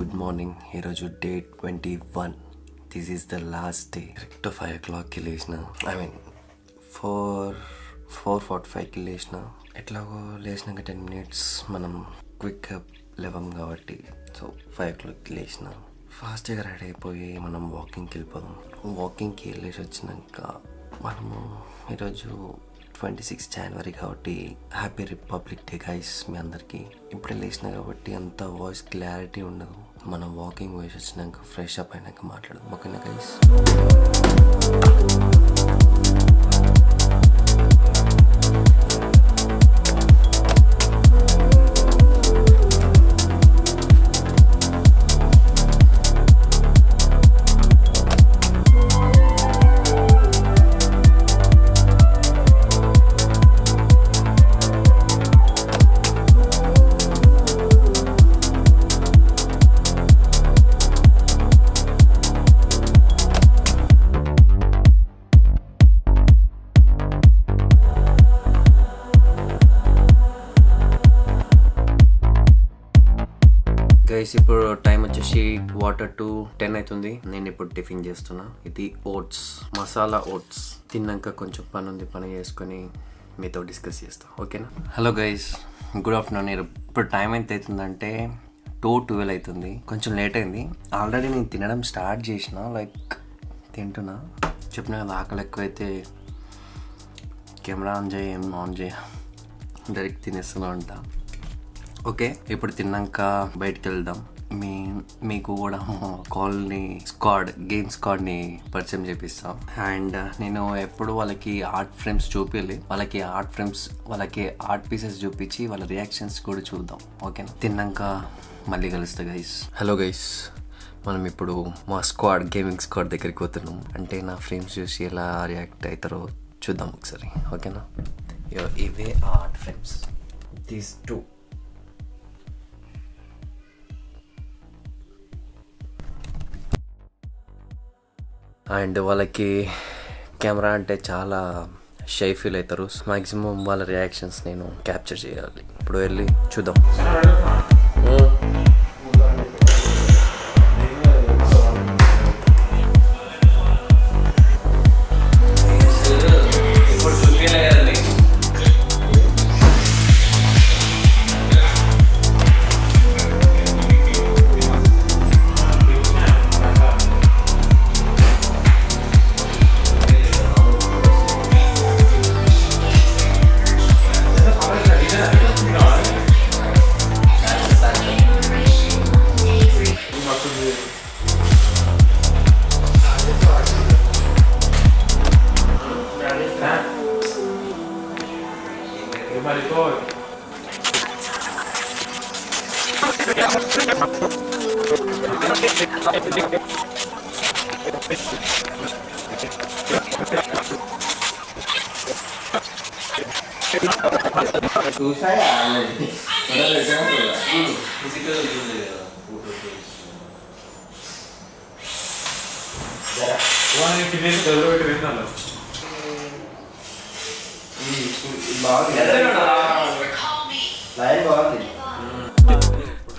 Good morning. ఈరోజు day 21. This is the last day. Correct 5 o'clockకి లేచిన, ఐ మీన్ 4:45కి లేచిన. ఎట్లాగో లేచినాక 10 minutes మనం క్విక్గా లేవం కాబట్టి సో 5 o'clockకి లేచిన. ఫాస్ట్గా రెడీ అయిపోయి మనం వాకింగ్కి వెళ్ళిపోదాం. వాకింగ్కి వెళ్ళేసి వచ్చినాక మనము ఈరోజు 26 January కాబట్టి హ్యాపీ రిపబ్లిక్ డే గైస్ మీ అందరికీ. ఇప్పుడే లేచిన కాబట్టి అంత వాయిస్ క్లారిటీ ఉండదు. మనం వాకింగ్ వేసి వచ్చినాక ఫ్రెష్ అప్ అయినాక మాట్లాడదాం, ఓకేనా గైస్? గైస్ ఇప్పుడు టైం వచ్చేసి 10:45 అవుతుంది. నేను ఇప్పుడు టిఫిన్ చేస్తున్నా. ఇది ఓట్స్, మసాలా ఓట్స్. తిన్నాక కొంచెం పని ఉంది, పని చేసుకొని మీతో డిస్కస్ చేస్తా, ఓకేనా? Hello guys, good afternoon. ఇప్పుడు టైం ఎంత అవుతుందంటే 2:12 అవుతుంది. కొంచెం లేట్ అయింది. ఆల్రెడీ నేను తినడం స్టార్ట్ చేసిన, లైక్ తింటున్నా. చెప్పిన కదా ఆకలి ఎక్కువైతే కెమెరా ఆన్ చేయ డైరెక్ట్ తినేస్తున్నా అంట. ఓకే, ఇప్పుడు తిన్నాక బయటకు వెళ్దాం. మీకు కూడా కాలనీ గేమ్ స్క్వాడ్ని పరిచయం చేపిస్తాం. అండ్ నేను ఎప్పుడు వాళ్ళకి ఆర్ట్ ఫ్రేమ్స్ చూపించాలి, వాళ్ళకి ఆర్ట్ పీసెస్ చూపించి వాళ్ళ రియాక్షన్స్ కూడా చూద్దాం, ఓకేనా? తిన్నాక మళ్ళీ కలుస్తా గైస్. హలో గైస్, మనం ఇప్పుడు మా గేమింగ్ స్క్వాడ్ దగ్గరికి పోతున్నాం. అంటే నా ఫ్రేమ్స్ చూసి ఎలా రియాక్ట్ అవుతారో చూద్దాం ఒకసారి, ఓకేనా? ఇవే ఆర్ట్ ఫ్రేమ్స్, దీస్ 2. అండ్ వాళ్ళకి కెమెరా అంటే చాలా షై ఫీల్ అవుతారు. మ్యాక్సిమం వాళ్ళ రియాక్షన్స్ నేను క్యాప్చర్ చేయాలి. ఇప్పుడు వెళ్ళి చూద్దాం.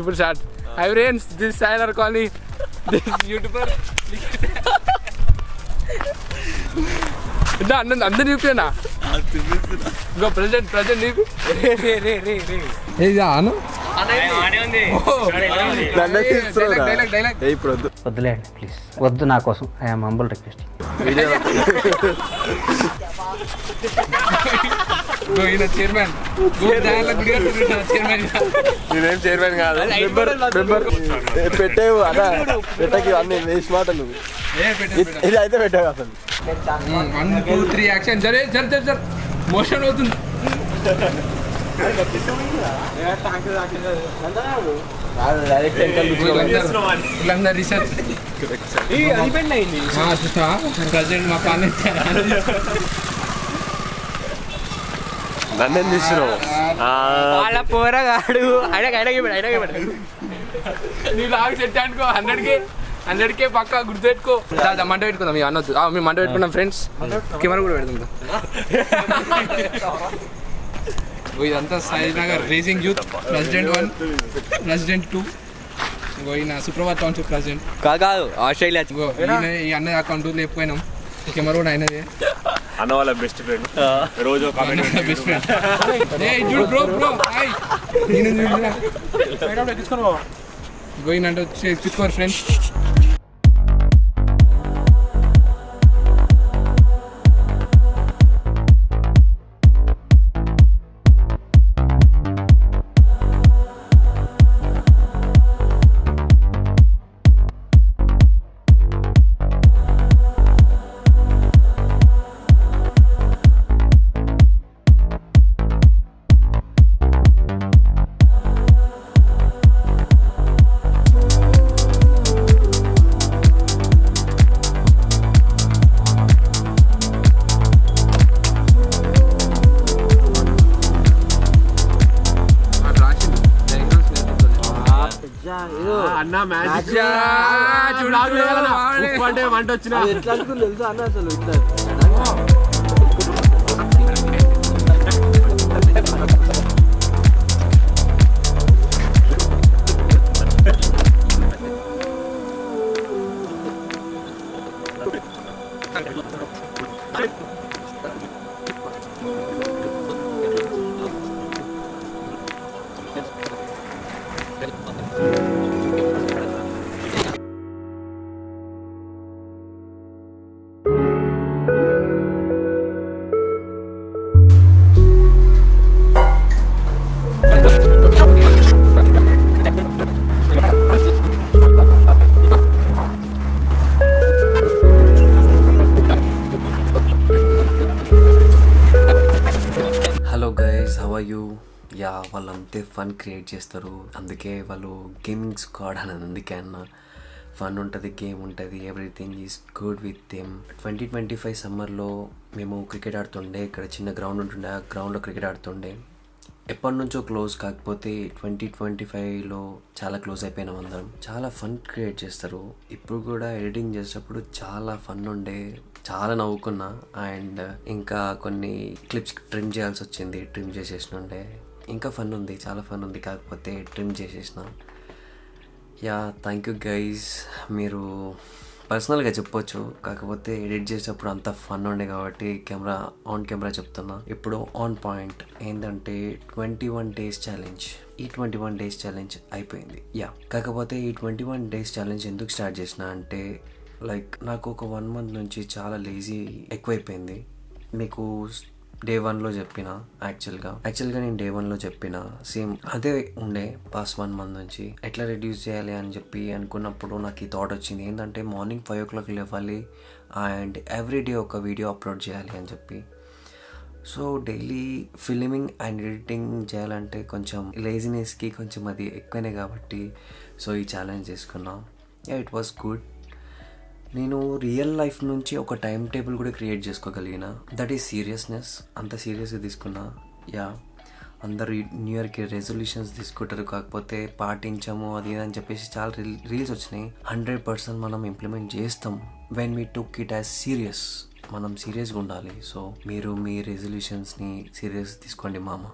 ఇప్పుడు స్టార్ట్. హై ఫ్రెండ్స్, దిస్ సైనర్ కాలనీ, దిస్ యూట్యూబర్. అందరు చూపినా ఇంకో ప్రెసెంట్ నీకు వద్దులేండి ప్లీజ్, వద్దు నా కోసం. I'm humble request. చైర్మన్ నేనేం చైర్మన్ కాదు, పెట్టేవు అదా పెట్టకి అన్ని వేసి మాటలు. ఇది అయితే పెట్టావు అసలు. 1 2 3 యాక్షన్. జరే మోషన్ అవుతుంది. రీసెర్చ్ ప్రజెంట్ మా పని నన్ను తీసినావు వాళ్ళ పోరగాడు. నీ లాగా సెట్ అనుకో 100K పక్కా గుర్తుపెట్టుకో. మంట పెట్టుకుందాం, ఇక అనొద్దు. మేము మంట పెట్టుకున్నాం ఫ్రెండ్స్. కెమెరా కూడా పెడుతుందా? ఇదంతా Sai Nagar racing youth. President 1, president 2. ఇంకో ఈయన సుప్రభాత్ టౌన్షిప్ ప్రెసిడెంట్. కాదు ఆస్ట్రేలియా. ఇంకో ఈ అన్న అకౌంట్ లేకపోయినాం. కెమెరా కూడా అయినది. అన్న వాళ్ళ బెస్ట్ ఫ్రెండ్. రోజు బెస్ట్ ఫ్రెండ్. చూడు బ్రో బ్రో హాయ్. నేను చూడరా. ఇంకో ఈయన అంటే వచ్చి ఎక్కించుకోరు ఫ్రెండ్స్. అన్న మ్యాజిక్ చూడాలి అంటే వంట వచ్చిన ఎట్లా అనుకుని తెలుసా అన్న అసలు ఇట్లా యా వాళ్ళు అంతే ఫన్ క్రియేట్ చేస్తారు, అందుకే వాళ్ళు గేమింగ్ స్క్వాడ్ అని అందుకే అన్న ఫన్ ఉంటుంది, గేమ్ ఉంటుంది, everything is good with them. 2025 సమ్మర్లో మేము క్రికెట్ ఆడుతుండే, ఇక్కడ చిన్న గ్రౌండ్ ఉంటుండే, ఆ గ్రౌండ్లో క్రికెట్ ఆడుతుండే. ఎప్పటి నుంచో క్లోజ్, కాకపోతే 2025లో చాలా క్లోజ్ అయిపోయినాం అందరం. చాలా ఫన్ క్రియేట్ చేస్తారు. ఇప్పుడు కూడా ఎడిటింగ్ చేసేటప్పుడు చాలా ఫన్ ఉండే, చాలా నవ్వుకున్నా. అండ్ ఇంకా కొన్ని క్లిప్స్ ట్రిమ్ చేయాల్సి వచ్చింది, ట్రిమ్ చేసేసినుండే. ఇంకా ఫన్ ఉంది, చాలా ఫన్ ఉంది, కాకపోతే ట్రిమ్ చేసేసిన. Yeah thank you guys. మీరు పర్సనల్గా చెప్పొచ్చు, కాకపోతే ఎడిట్ చేసేటప్పుడు అంత ఫన్ ఉండే కాబట్టి ఆన్ కెమెరా చెప్తున్నా. ఇప్పుడు ఆన్ పాయింట్ ఏంటంటే 21 days ఛాలెంజ్. ఈ 21 days ఛాలెంజ్ అయిపోయింది. యా కాకపోతే ఈ 21 days ఛాలెంజ్ ఎందుకు స్టార్ట్ చేసిన అంటే, లైక్ నాకు ఒక 1 month నుంచి చాలా లేజీ ఎక్కువైపోయింది. మీకు Day 1లో చెప్పిన, యాక్చువల్గా నేను Day 1లో చెప్పిన సేమ్ అదే ఉండే పాస్ట్ 1 month నుంచి. ఎట్లా రెడ్యూస్ చేయాలి అని చెప్పి అనుకున్నప్పుడు నాకు ఈ థాట్ వచ్చింది, ఏంటంటే మార్నింగ్ 5 o'clock లేవాలి అండ్ ఎవ్రీడే ఒక వీడియో అప్లోడ్ చేయాలి అని చెప్పి. So daily filming and editing చేయాలంటే కొంచెం లేజినెస్కి కొంచెం అది ఎక్కువనే కాబట్టి సో ఈ ఛాలెంజ్ చేసుకున్నా. Yeah it was good. నేను రియల్ లైఫ్ నుంచి ఒక టైం టేబుల్ కూడా క్రియేట్ చేసుకోగలిగిన, దట్ ఈస్ సీరియస్నెస్. అంత సీరియస్గా తీసుకున్నా. యా అందరు న్యూ ఇయర్కి రెజల్యూషన్స్ తీసుకుంటారు, కాకపోతే పాటించము అది అని చెప్పేసి చాలా రీల్స్ వచ్చినాయి. 100% మనం ఇంప్లిమెంట్ చేస్తాం when we took it as serious. మనం సీరియస్గా ఉండాలి. సో మీరు మీ రెజల్యూషన్స్ని సీరియస్ తీసుకోండి మామ.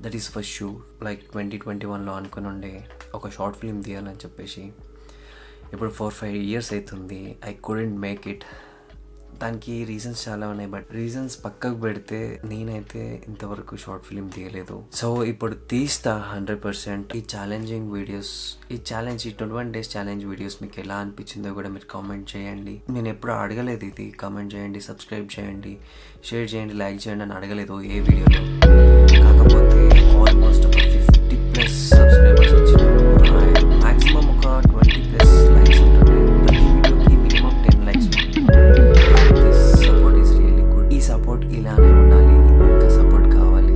That is first shoe. Like 2021లో అనుకుని ఉండే ఒక షార్ట్ ఫిల్మ్ తీయాలని చెప్పేసి. ఇప్పుడు 4-5 years అవుతుంది. I couldn't make it. దానికి రీజన్స్ చాలా ఉన్నాయి, బట్ రీజన్స్ పక్కకు పెడితే నేనైతే ఇంతవరకు షార్ట్ ఫిల్మ్ తీయలేదు. సో ఇప్పుడు తీస్తా 100%. ఈ ఛాలెంజింగ్ వీడియోస్, ఈ 21 days ఛాలెంజ్ వీడియోస్ మీకు ఎలా అనిపించిందో కూడా మీరు కామెంట్ చేయండి. నేను ఎప్పుడు అడగలేదు ఇది. కామెంట్ చేయండి, సబ్స్క్రైబ్ చేయండి, షేర్ చేయండి, లైక్ చేయండి అని అడగలేదు ఏ వీడియోలో. కాకపోతే ఆల్మోస్ట్ ఒక 50+ సబ్స్క్రైబర్స్ వచ్చినారు. మ్యాక్సిమం ఒక 20+ likes ఉంటుంది. ప్రతి వీడియోకి minimum 10 likes. This support is really good. ఈ సపోర్ట్ ఇలానే ఉండాలి, ఇంకా సపోర్ట్ కావాలి.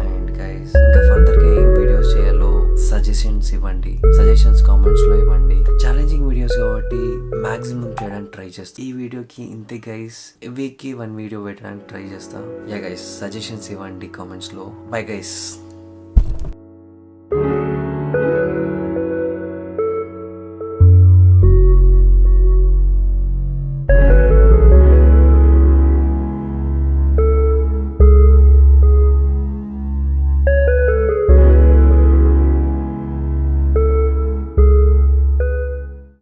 అండ్ గైస్ ఇంకా ఫర్దర్గా ఏం వీడియోస్ చేయాలో సజెషన్స్ ఇవ్వండి, సజెషన్స్ కామెంట్స్లో ఇవ్వండి. ఛాలెంజింగ్ వీడియోస్ కాబట్టి మ్యాక్సిమం చేయడానికి ట్రై చేస్తా. ఈ వీడియోకి ఇంతే గైస్, వీక్కి 1 వీడియో పెట్టడానికి ట్రై చేస్తా. యా గైస్ సజెషన్స్ ఇవ్వండి కామెంట్స్లో. Bye guys.